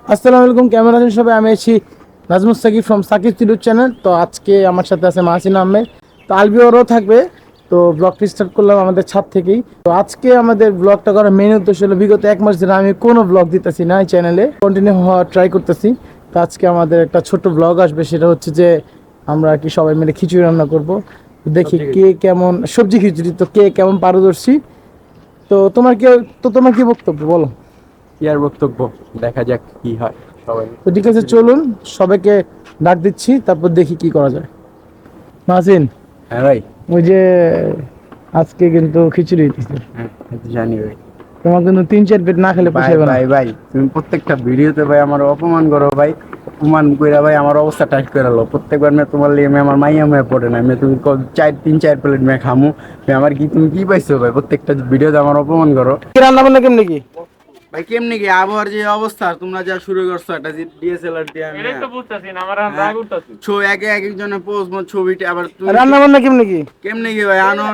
আসসালামু আলাইকুম, কেমন আছেন সবাই? আমি আছি Nazmus Sakib from Sakib YouTube channel. তো আজকে আমার সাথে আছে মাহসিন আহমেদ, তো আলবিওরও থাকবে। তো ব্লগটি স্টার্ট করলাম আমাদের ছাদ থেকেই। তো আজকে আমাদের ব্লগটা করার মেন উদ্দেশ্য হলো, বিগত 1 মাস ধরে আমি কোনো ব্লগ দিতেছি না এই চ্যানেলে, কন্টিনিউ হওয়ার ট্রাই করতেছি। তো আজকে আমাদের একটা ছোট ব্লগ আসবে, সেটা হচ্ছে যে আমরা কি সবাই মিলে খিচুড়ি রান্না করব। দেখি কে কেমন সবজি খিচুড়ি, তো কে কেমন পারদর্শী। তোমার কি বক্তব্য বলো? ইয়ার বক্তব্য দেখা যাক কি হয় সবাই। তো ঠিক আছে, চলুন সবাইকে ডাক দিচ্ছি, তারপর দেখি কি করা যায়। মাসিন, হ্যাঁ ভাই। ওই যে আজকে কিন্তু খিচুড়ি হইতেছে, হ্যাঁ জানি ভাই। তোমার কিন্তু 3-4 প্লেট না খেলে ভাই পোষাইবে না। ভাই ভাই তুমি প্রত্যেকটা ভিডিওতে ভাই আমার অপমান করো ভাই। অপমান কইরা ভাই আমার অবস্থা টাইট করে লো। প্রত্যেকবার মে তোমার লিয়ে আমার মাইয়া মেয়ে পড়ে না, মে তুমি 3-4 প্লেট মে খামু। আমার কি তুমি কি পাইছো ভাই? প্রত্যেকটা ভিডিওতে আমার অপমান করো। কি রান্না বান্না কেমনে কি ভাই কেমনি কি আবহাওয়ার যে অবস্থা তোমরা যা শুরু করছো, একটা ডিএসএলআর দিয়ে আমি এটাই তো বুঝতাছি না, আমার রাগ উঠতাছে। একজনের পোস্ট মত ছবিটা আবার তুমি রান্না বান্না কেমনে কি কেমনি কি ভাই আনো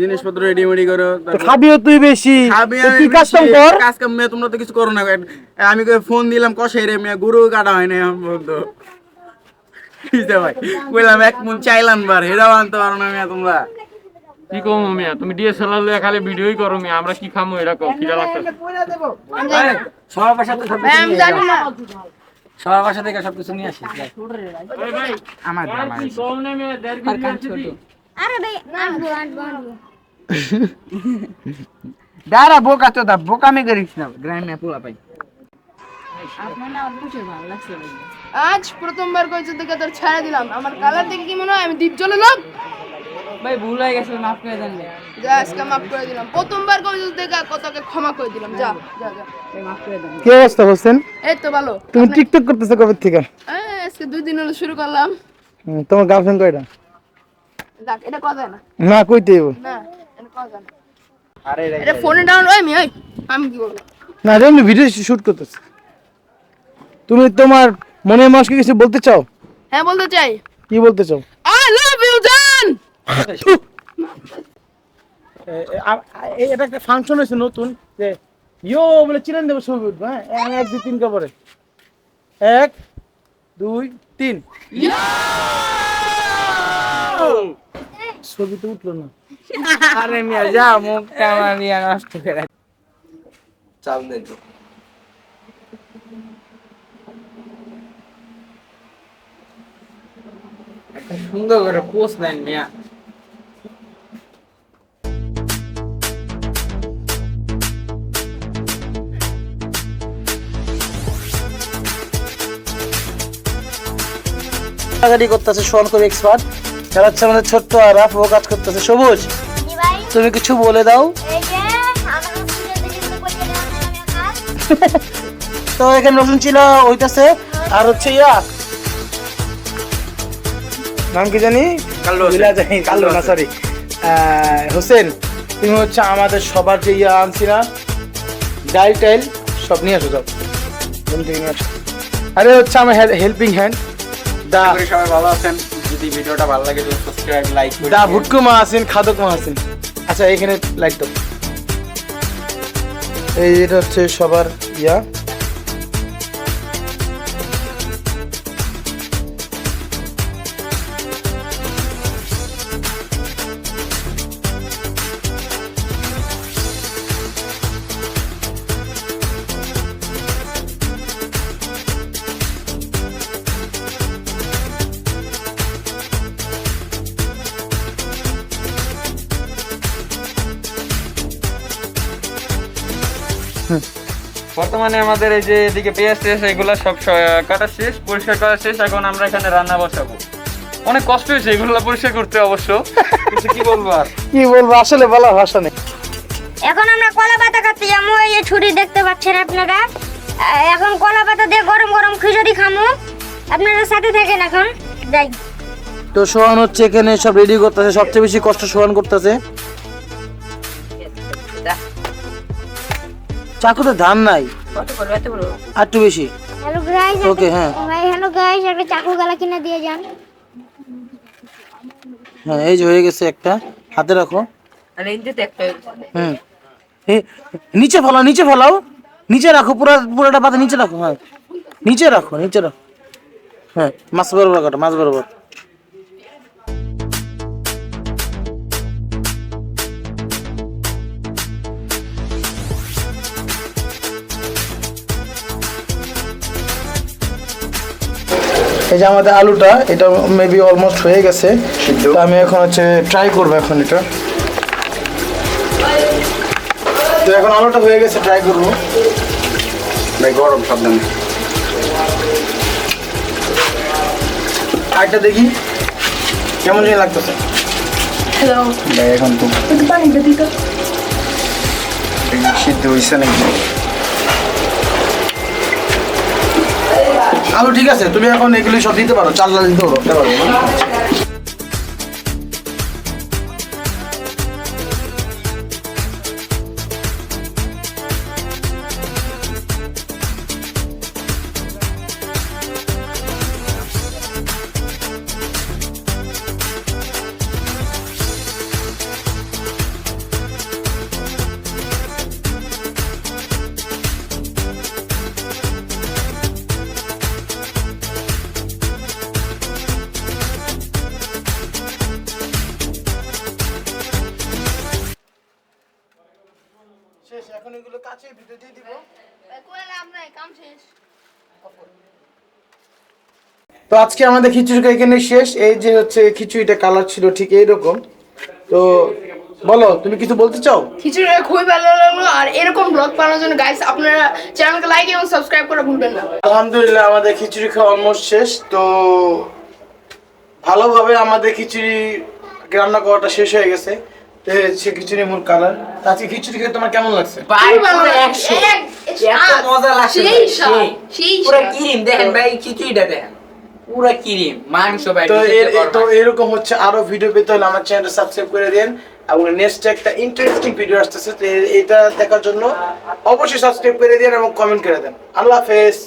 জিনিসপত্র রেডি করো, তো খাবিও তুই বেশি, খাবি তো আমি তুই কাজ কাম বেশি, কর। কাজ কাম মেয়ে তোমরা তো কিছু করো না। আমি ফোন দিলাম কষাই রে মেয়ে, গরু কাটা হয় না এখন পর্যন্ত। বুঝতে ভাই বললাম এক মন চাইলাম বার হেরাও আনতে পারো না মেয়ে তোমরা। কি কম মিয়া, তুমি ডিএসএলআর লয়ে খালি ভিডিওই করো মিয়া, আমরা কি খামু এটা কও, কিটা লাগতাছে? সবার বাসা থেকে সবকিছু নিয়ে জানি না সবার বাসা থেকে সবকিছু নিয়ে আসি। ওই ভাই আমার কি কম না মিয়া, দেড় কেজি আসছি। আরে ভাই আনবো দাঁড়া বোকা তো দা বোকামি করিস না, গ্রামে পোলা পাই। আজ প্রথমবার কইছে দেখে তোর ছাড়া দিলাম। আমার কালার দেখে কি মনে হয় আমি দ্বীপ জ্বলে লোক? ভাই ভুল হয়ে গেছে, মাফ করে দেন ভাই। যা আজকে মাফ করে দিলাম। প্রথমবার কইছে দেখে কতকে ক্ষমা করে দিলাম। যা যা যা ভাই মাফ করে দেন। কি অবস্থা বলছেন? এই তো ভালো। তুমি টিকটক করতেছো কবে থেকে? আজকে 2 দিন হলো শুরু করলাম। তোমার গার্লফ্রেন্ড কয়টা? দেখ এটা কথা না। না কইতে হইব না এটা কথা না। আরে এটা ফোনে ডাউনলোড ওই আমি কি বলবো? না, এমনি ভিডিও শুট করতেছে। তুমি তোমার মনের মানুষকে কিছু বলতে চাও? হ্যাঁ বলতে চাই। কি বলতে চাও? আই লাভ ইউ জান। এটা একটা ফাংশন হয়েছে নতুন, যে ইয়ো বলে চিনেন দেবো, ছবি উঠবো। হ্যাঁ 1 2 3 পরে 1 2 3 ছবি তো উঠলো না। আরে মিয়া যা মুখটা আমার নিয়ে নষ্ট করে চাল দে তো। একটা সুন্দর করে পোস্ট দেন মিয়া। কাটাকাটি করতেছে সোয়ান করে এক্সপার্ট, যারা হচ্ছে আমাদের ছোট্ট আরাফ, ও কাজ করতেছে। সবুজ, তুমি কিছু বলে দাও। তো এখানে রসুন ছিল হইতাছে, আর হচ্ছে নাম কি জানি, কাল্লো না সরি, হোসেন। তুমি হচ্ছে আমাদের সবার যে আনছি না, ডাইল টাইল সব নিয়ে আসো, সব নিয়ে আসো। আরে হচ্ছে আমার হেল্পিং হ্যান্ড দা, সবাই ভালো আছেন। যদি ভিডিওটা ভালো লাগে সাবস্ক্রাইব লাইক করে দা ভুটকু মা আছেন, খাদক মা আছেন। আচ্ছা এখানে লাইট দাও। এই এটা হচ্ছে সবার বর্তমানে আমাদের এই যে এদিকে পেঁয়াজ টেস এগুলো সব কাটা শেষ, পরিষ্কার করা শেষ। এখন আমরা এখানে রান্না বসাবো। অনেক কষ্ট হয়েছে এগুলো পরিষ্কার করতে অবশ্য, কিন্তু কি বলবো আর, কি বলবো আসলে বলা ভাষা নেই। এখন আমরা কলা পাতা কাটতে যাবো। এই যে ছুরি দেখতে পাচ্ছেন আপনারা, এখন কলা পাতা দিয়ে গরম গরম খিচুড়ি খামু। আপনারা সাথে থাকেন, এখন যাই। তো সোহান হচ্ছে এখানে সব রেডি করতেছে, সবচেয়ে বেশি কষ্ট সোহান করতেছে। চাকুতে ধান নাই, আর একটু বেশি। হ্যালো গাইস, ওকে হ্যাঁ ভাই হ্যালো গাইস, একটা চাকু গালা কিনে দিয়ে যান। হ্যাঁ এই যে হয়ে গেছে একটা, হাতে রাখো। আর এই যে একটা নিচে ফলাও, নিচে ফলাও, নিচে রাখো, পুরোটা পাতা নিচে রাখো। হ্যাঁ নিচে রাখো, নিচে রাখো। হ্যাঁ, মাছ বরাবর কাটো, মাছ বরাবর। এই যে আমাদের আলুটা, এটা মেবি অলমোস্ট হয়ে গেছে। তো আমি এখন হচ্ছে ট্রাই করবো এখন এটা। তো এখন আলুটা হয়ে গেছে, ট্রাই করবো। ভাই গরম সাবধানে। আরেকটা দেখি কেমন জানি লাগতেছে। হ্যালো, ভাই এখন তো একটু পানিটা দিত। সিদ্ধ হয়েছে নাকি? আলু ঠিক আছে, তুমি এখন এগুলি সব দিতে পারো, চাল ডাল দিতে পারো। শেষ, এখন এগুলো কাছে ভিতরে দিয়ে দিব। কই লাভ নাই, কাম শেষ। তো আজকে আমাদের খিচুড়িটা এখানে শেষ। এই যে হচ্ছে খিচুড়িটা কালার ছিল ঠিক এইরকম। তো বলো, তুমি কিছু বলতে চাও? খিচুড়িটা খুবই ভালো লাগলো। আর এরকম ব্লগ বানানোর জন্য গাইস আপনারা চ্যানেলকে লাইক এবং সাবস্ক্রাইব করা ভুলবেন না। আলহামদুলিল্লাহ আমাদের খিচুড়ি খাওয়া অলমোস্ট শেষ। তো ভালোভাবে আমাদের খিচুড়ি রান্না করাটা শেষ হয়ে গেছে। তো সে খিচুড়ি মূল কালার। আজকে খিচুড়ি খেয়ে তোমার কেমন লাগছে? খুবই ভালো লাগছে। এত মজা লাগছে সেই স্বাদ, সেই পুরো স্বাদ। ক্রিম দেখেন ভাই, খিচুড়িটা দেখেন পুরো ক্রিম মাংস ভাই। তো এরকম হচ্ছে আরো ভিডিও পেতে হলে আমার চ্যানেলটা সাবস্ক্রাইব করে দেন। এবং নেক্সট একটা ইন্টারেস্টিং ভিডিও আসতেছে, তো এটা দেখার জন্য অবশ্যই সাবস্ক্রাইব করে দেন এবং কমেন্ট করে দেন। আল্লাহ হাফেজ।